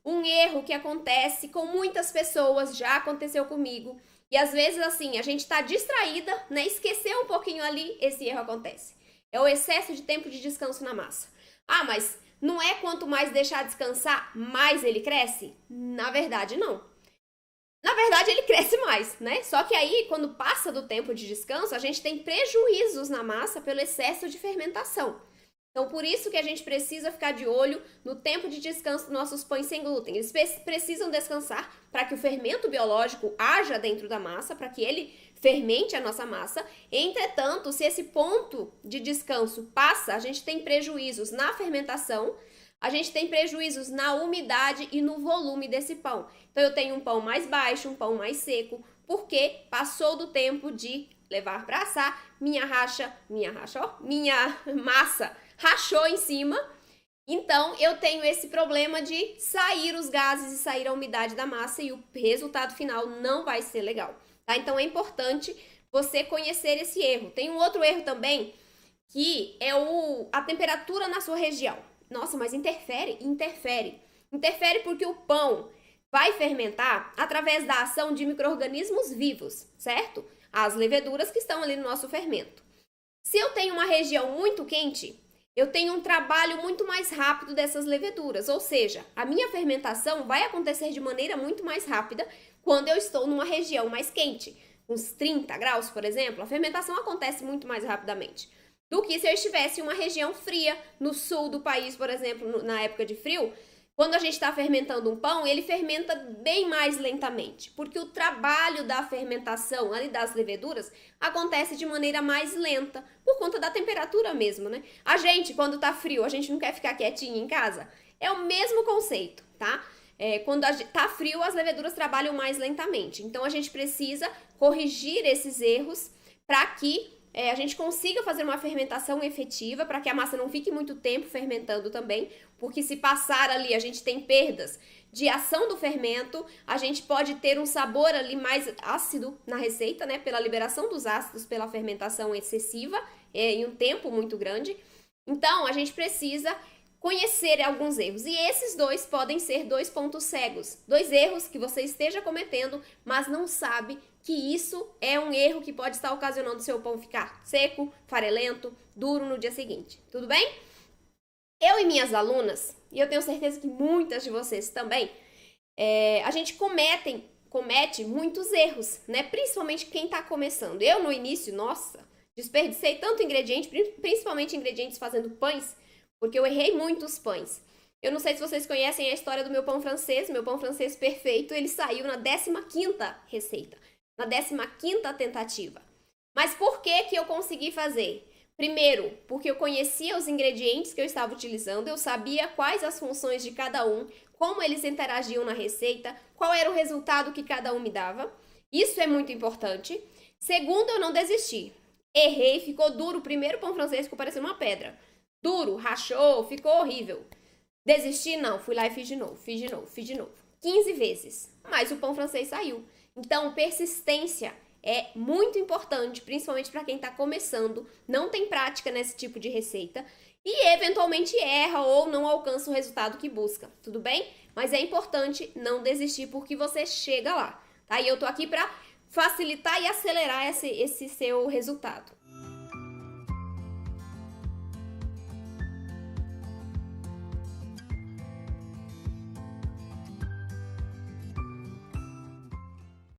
Um erro que acontece com muitas pessoas, já aconteceu comigo. E às vezes, assim, a gente tá distraída, né? Esqueceu um pouquinho ali, esse erro acontece. É o excesso de tempo de descanso na massa. Ah, mas não é quanto mais deixar descansar, mais ele cresce? Na verdade, não. Na verdade, ele cresce mais, né? Só que aí, quando passa do tempo de descanso, a gente tem prejuízos na massa pelo excesso de fermentação. Então, por isso que a gente precisa ficar de olho no tempo de descanso dos nossos pães sem glúten. Eles precisam descansar para que o fermento biológico haja dentro da massa, para que ele fermente a nossa massa. Entretanto, se esse ponto de descanso passa, a gente tem prejuízos na fermentação, a gente tem prejuízos na umidade e no volume desse pão. Então, eu tenho um pão mais baixo, um pão mais seco, porque passou do tempo de levar para assar, minha massa rachou em cima. Então, eu tenho esse problema de sair os gases e sair a umidade da massa e o resultado final não vai ser legal, tá? Então, é importante você conhecer esse erro. Tem um outro erro também, que é a temperatura na sua região. Nossa, mas interfere? Interfere. Interfere porque o pão vai fermentar através da ação de micro-organismos vivos, certo? As leveduras que estão ali no nosso fermento. Se eu tenho uma região muito quente, eu tenho um trabalho muito mais rápido dessas leveduras, ou seja, a minha fermentação vai acontecer de maneira muito mais rápida quando eu estou numa região mais quente. Uns 30 graus, por exemplo, a fermentação acontece muito mais rapidamente do que se eu estivesse em uma região fria, no sul do país, por exemplo, na época de frio. Quando a gente está fermentando um pão, ele fermenta bem mais lentamente, porque o trabalho da fermentação ali das leveduras acontece de maneira mais lenta, por conta da temperatura mesmo, né? A gente, quando tá frio, a gente não quer ficar quietinho em casa? É o mesmo conceito, tá? Quando tá frio, as leveduras trabalham mais lentamente. Então, a gente precisa corrigir esses erros para que a gente consiga fazer uma fermentação efetiva, para que a massa não fique muito tempo fermentando também, porque se passar ali a gente tem perdas de ação do fermento, a gente pode ter um sabor ali mais ácido na receita, né, pela liberação dos ácidos pela fermentação excessiva em um tempo muito grande. Então, a gente precisa conhecer alguns erros. E esses dois podem ser dois pontos cegos, dois erros que você esteja cometendo, mas não sabe que isso é um erro que pode estar ocasionando seu pão ficar seco, farelento, duro no dia seguinte. Tudo bem? Eu e minhas alunas, e eu tenho certeza que muitas de vocês também, a gente comete muitos erros, né? Principalmente quem está começando. Eu, no início, nossa, desperdicei tanto ingrediente, principalmente ingredientes fazendo pães, porque eu errei muitos pães. Eu não sei se vocês conhecem a história do meu pão francês perfeito, ele saiu na 15ª receita, na 15ª tentativa. Mas por que eu consegui fazer? Primeiro, porque eu conhecia os ingredientes que eu estava utilizando, eu sabia quais as funções de cada um, como eles interagiam na receita, qual era o resultado que cada um me dava. Isso é muito importante. Segundo, eu não desisti. Errei, ficou duro. O primeiro pão francês ficou parecendo uma pedra. Duro, rachou, ficou horrível. Desisti? Não. Fui lá e fiz de novo. 15 vezes. Mas o pão francês saiu. Então, persistência é muito importante, principalmente para quem está começando, não tem prática nesse tipo de receita e eventualmente erra ou não alcança o resultado que busca, tudo bem? Mas é importante não desistir porque você chega lá, tá? E eu tô aqui para facilitar e acelerar esse seu resultado.